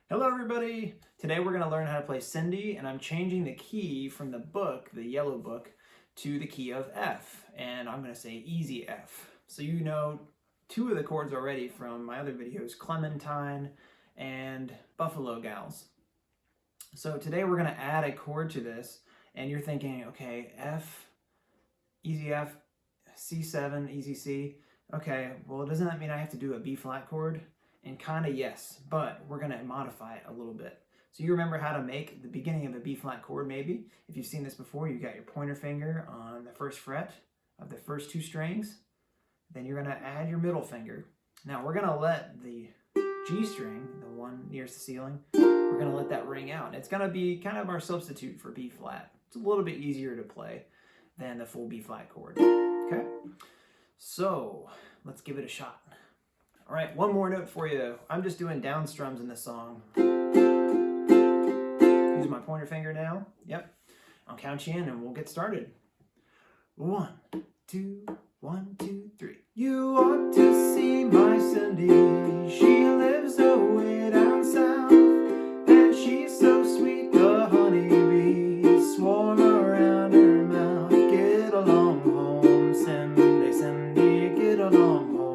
Hello everybody! Today we're going to learn how to play Cindy, and I'm changing the key from the book, the yellow book, to the key of F, and I'm going to say easy F. So you know two of the chords already from my other videos, Clementine and Buffalo Gals. So today we're going to add a chord to this, and you're thinking, okay, F, easy F, C7, easy C. Okay, well doesn't that mean I have to do a B flat chord? And kind of yes, but we're going to modify it a little bit. So you remember how to make the beginning of a B flat chord maybe? If you've seen this before, you've got your pointer finger on the first fret of the first two strings. Then you're going to add your middle finger. Now we're going to let the G string, the one nearest the ceiling, we're going to let that ring out. It's going to be kind of our substitute for B flat. It's a little bit easier to play than the full B flat chord. Okay? So let's give it a shot. All right, one more note for you. I'm just doing down strums in this song. Use my pointer finger now. Yep. I'll count you in and we'll get started. 1, 2, 1, 2, 3. You ought to see my Cindy. She lives away down south, and she's so sweet, the honeybees swarm around her mouth. Get along home, Cindy, Cindy, get along home.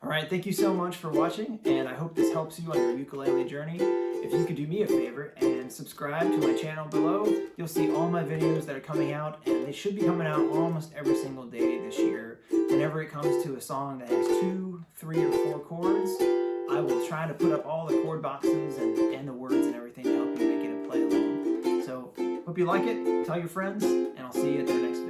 Alright, thank you so much for watching, and I hope this helps you on your ukulele journey. If you could do me a favor and subscribe to my channel below, you'll see all my videos that are coming out, and they should be coming out almost every single day this year. Whenever it comes to a song that has 2, 3, or 4 chords, I will try to put up all the chord boxes and the words and everything to help you make it a play along. So, hope you like it, tell your friends, and I'll see you at the next video.